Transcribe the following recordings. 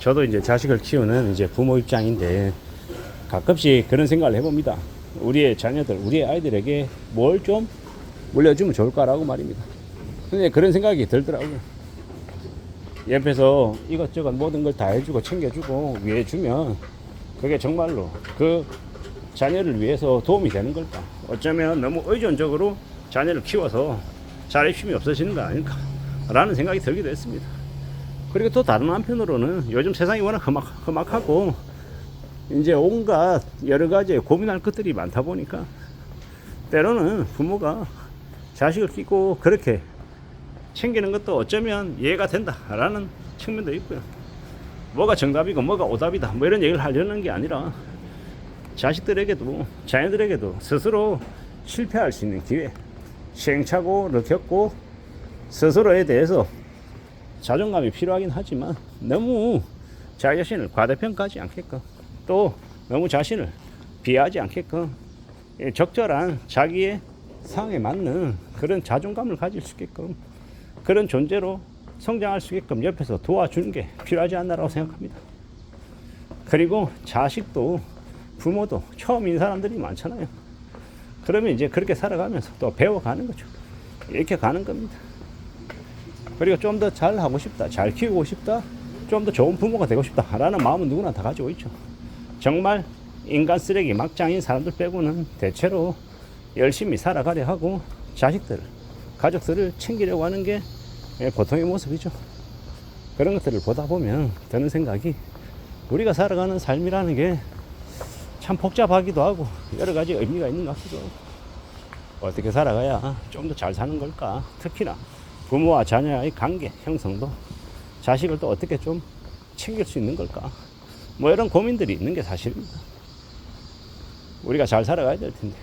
저도 이제 자식을 키우는 이제 부모 입장인데 가끔씩 그런 생각을 해봅니다. 우리의 자녀들, 우리의 아이들에게 뭘 좀 물려주면 좋을까라고 말입니다. 근데 그런 생각이 들더라고요. 옆에서 이것저것 모든 걸 다 해주고 챙겨주고 위해주면 그게 정말로 그 자녀를 위해서 도움이 되는 걸까? 어쩌면 너무 의존적으로 자녀를 키워서 자립심이 없어지는 거 아닐까? 라는 생각이 들기도 했습니다. 그리고 또 다른 한편으로는 요즘 세상이 워낙 험악하고 이제 온갖 여러 가지 고민할 것들이 많다 보니까 때로는 부모가 자식을 끼고 그렇게 챙기는 것도 어쩌면 이해가 된다라는 측면도 있고요. 뭐가 정답이고 뭐가 오답이다 뭐 이런 얘기를 하려는 게 아니라 자식들에게도 자녀들에게도 스스로 실패할 수 있는 기회, 시행착오를 겪고 스스로에 대해서 자존감이 필요하긴 하지만 너무 자기 자신을 과대평가하지 않게끔 또 너무 자신을 비하하지 않게끔 적절한 자기의 상황에 맞는 그런 자존감을 가질 수 있게끔 그런 존재로 성장할 수 있게끔 옆에서 도와주는 게 필요하지 않나라고 생각합니다. 그리고 자식도 부모도 처음인 사람들이 많잖아요. 그러면 이제 그렇게 살아가면서 또 배워가는 거죠. 이렇게 가는 겁니다. 그리고 좀 더 잘하고 싶다, 잘 키우고 싶다, 좀 더 좋은 부모가 되고 싶다 라는 마음은 누구나 다 가지고 있죠. 정말 인간 쓰레기 막장인 사람들 빼고는 대체로 열심히 살아가려 하고 자식들을, 가족들을 챙기려고 하는 게 보통의 모습이죠. 그런 것들을 보다 보면 드는 생각이 우리가 살아가는 삶이라는 게 참 복잡하기도 하고 여러 가지 의미가 있는 것 같기도 하고 어떻게 살아가야 좀 더 잘 사는 걸까? 특히나 부모와 자녀의 관계 형성도 자식을 또 어떻게 좀 챙길 수 있는 걸까? 뭐 이런 고민들이 있는 게 사실입니다. 우리가 잘 살아가야 될 텐데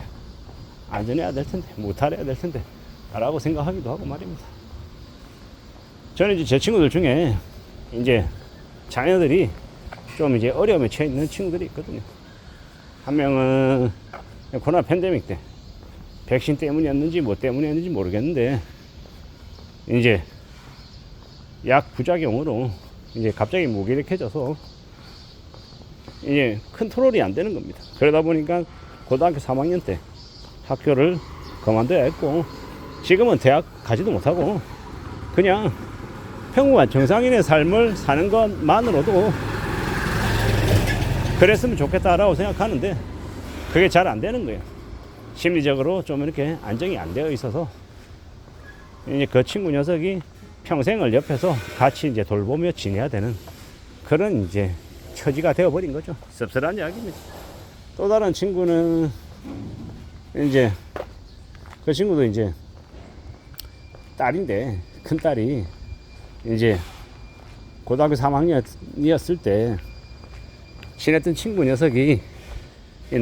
안전해야 될 텐데 무탈해야 될 텐데 라고 생각하기도 하고 말입니다. 저는 이제 제 친구들 중에 이제 자녀들이 좀 이제 어려움에 처해 있는 친구들이 있거든요. 한 명은 코로나 팬데믹 때 백신 때문이었는지 뭐 때문이었는지 모르겠는데 이제 약 부작용으로 이제 갑자기 무기력해져서 이제 컨트롤이 안 되는 겁니다. 그러다 보니까 고등학교 3학년 때 학교를 그만둬야 했고 지금은 대학 가지도 못하고 그냥 평범한 정상인의 삶을 사는 것만으로도 그랬으면 좋겠다라고 생각하는데 그게 잘 안 되는 거예요. 심리적으로 좀 이렇게 안정이 안 되어 있어서 이제 그 친구 녀석이 평생을 옆에서 같이 이제 돌보며 지내야 되는 그런 이제 처지가 되어버린 거죠. 씁쓸한 이야기입니다. 또 다른 친구는 이제 그 친구도 이제 딸인데 큰 딸이 이제 고등학교 3학년이었을 때 친했던 친구 녀석이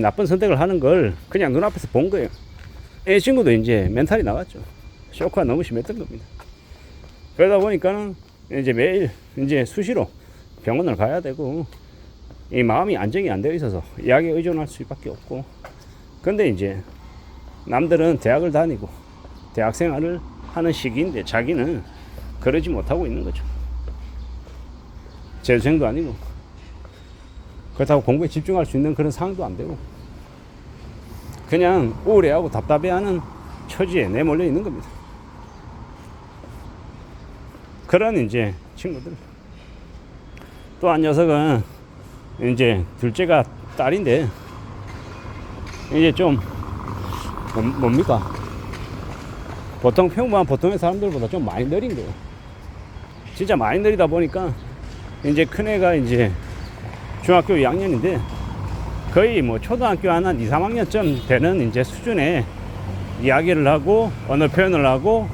나쁜 선택을 하는 걸 그냥 눈앞에서 본 거예요. 이 친구도 이제 멘탈이 나갔죠. 쇼크가 너무 심했던 겁니다. 그러다 보니까는 이제 매일 이제 수시로 병원을 가야 되고 이 마음이 안정이 안 되어 있어서 약에 의존할 수밖에 없고 근데 이제 남들은 대학을 다니고 대학 생활을 하는 시기인데 자기는 그러지 못하고 있는 거죠. 재수생도 아니고 그렇다고 공부에 집중할 수 있는 그런 상황도 안 되고 그냥 우울해하고 답답해하는 처지에 내몰려 있는 겁니다. 그런 이제 친구들. 또 한 녀석은 이제 둘째가 딸인데 이제 좀 뭡니까? 보통 평범한 보통의 사람들보다 좀 많이 느린 거예요. 진짜 많이 느리다 보니까 이제 큰애가 이제 중학교 2학년인데 거의 뭐 초등학교 한 2, 3학년쯤 되는 이제 수준의 이야기를 하고 언어 표현을 하고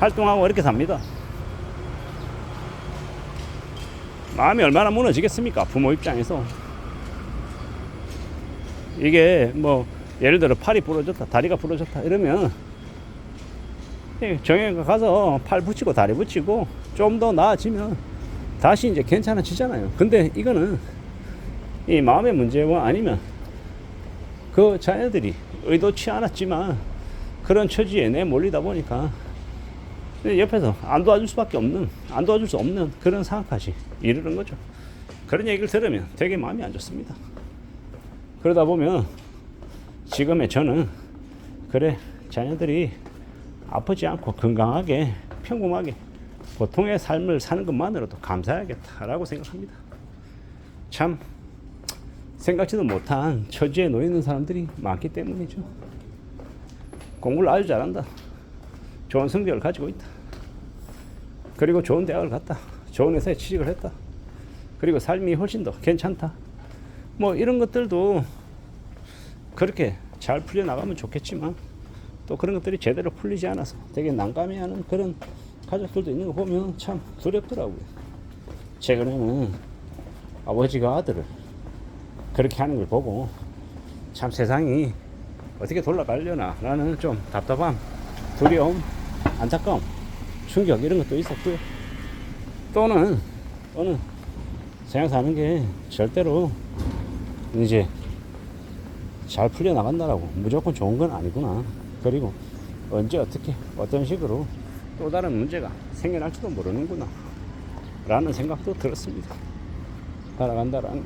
활동하고 이렇게 삽니다. 마음이 얼마나 무너지겠습니까? 부모 입장에서. 이게 뭐 예를 들어 팔이 부러졌다, 다리가 부러졌다 이러면 정형외과 가서 팔 붙이고 다리 붙이고 좀 더 나아지면 다시 이제 괜찮아지잖아요. 근데 이거는 이 마음의 문제와 아니면 그 자녀들이 의도치 않았지만 그런 처지에 내몰리다 보니까 근데 옆에서 안 도와줄 수밖에 없는, 안 도와줄 수 없는 그런 상황까지 이르는 거죠. 그런 얘기를 들으면 되게 마음이 안 좋습니다. 그러다 보면 지금의 저는 그래, 자녀들이 아프지 않고 건강하게 평범하게 보통의 삶을 사는 것만으로도 감사해야겠다라고 생각합니다. 참 생각지도 못한 처지에 놓여 있는 사람들이 많기 때문이죠. 공부를 아주 잘한다, 좋은 성적을 가지고 있다, 그리고 좋은 대학을 갔다, 좋은 회사에 취직을 했다, 그리고 삶이 훨씬 더 괜찮다, 뭐 이런 것들도 그렇게 잘 풀려나가면 좋겠지만 또 그런 것들이 제대로 풀리지 않아서 되게 난감해하는 그런 가족들도 있는 거 보면 참 두렵더라고요. 최근에는 아버지가 아들을 그렇게 하는 걸 보고 참 세상이 어떻게 돌아가려나 라는 좀 답답함, 두려움, 안타까움, 충격 이런 것도 있었고요. 또는 세상 사는 게 절대로 이제 잘 풀려나간다라고 무조건 좋은 건 아니구나. 그리고 언제 어떻게 어떤 식으로 또 다른 문제가 생겨날지도 모르는구나 라는 생각도 들었습니다. 살아간다라는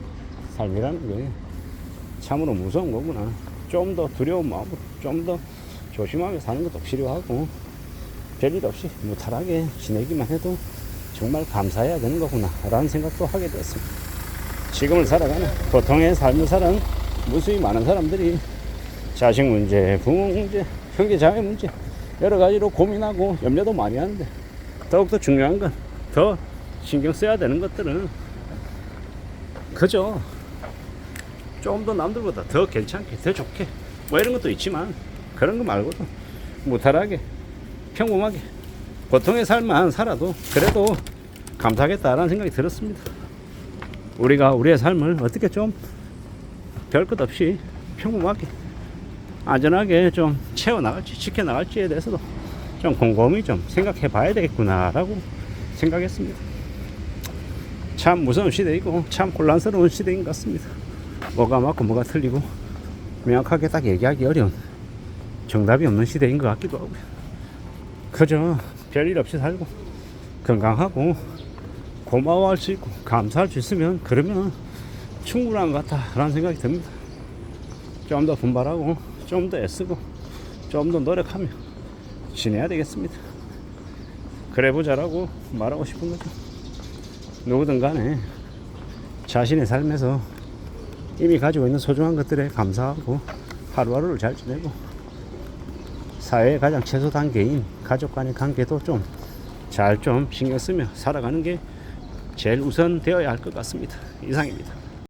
삶이라는 게 참으로 무서운 거구나. 좀 더 두려운 마음으로 좀 더 조심하게 사는 것도 필요하고, 별일 없이 무탈하게 지내기만 해도 정말 감사해야 되는 거구나 라는 생각도 하게 되었습니다. 지금을 살아가는 보통의 삶을 사는 무수히 많은 사람들이 자식 문제, 부모 문제, 형제 자매 문제 여러 가지로 고민하고 염려도 많이 하는데, 더욱더 중요한 건 더 신경 써야 되는 것들은 그저 좀 더 남들보다 더 괜찮게, 더 좋게 뭐 이런 것도 있지만, 그런 거 말고도 무탈하게 평범하게 보통의 삶만 살아도 그래도 감사하겠다라는 생각이 들었습니다. 우리가 우리의 삶을 어떻게 좀 별 것 없이 평범하게 안전하게 좀 채워나갈지 지켜나갈지에 대해서도 좀 곰곰이 좀 생각해 봐야 되겠구나 라고 생각했습니다. 참 무서운 시대이고 참 혼란스러운 시대인 것 같습니다. 뭐가 맞고 뭐가 틀리고 명확하게 딱 얘기하기 어려운, 정답이 없는 시대인 것 같기도 하고요. 그저 별일 없이 살고 건강하고 고마워할 수 있고 감사할 수 있으면 그러면 충분한 것 같다라는 생각이 듭니다. 좀 더 분발하고 좀 더 애쓰고 좀 더 노력하며 지내야 되겠습니다. 그래 보자라고 말하고 싶은 거죠. 누구든 간에 자신의 삶에서 이미 가지고 있는 소중한 것들에 감사하고 하루하루를 잘 지내고, 사회의 가장 최소 단계인 가족 간의 관계도 좀 잘 좀 신경 쓰며 살아가는 게 제일 우선 되어야 할 것 같습니다. 이상입니다.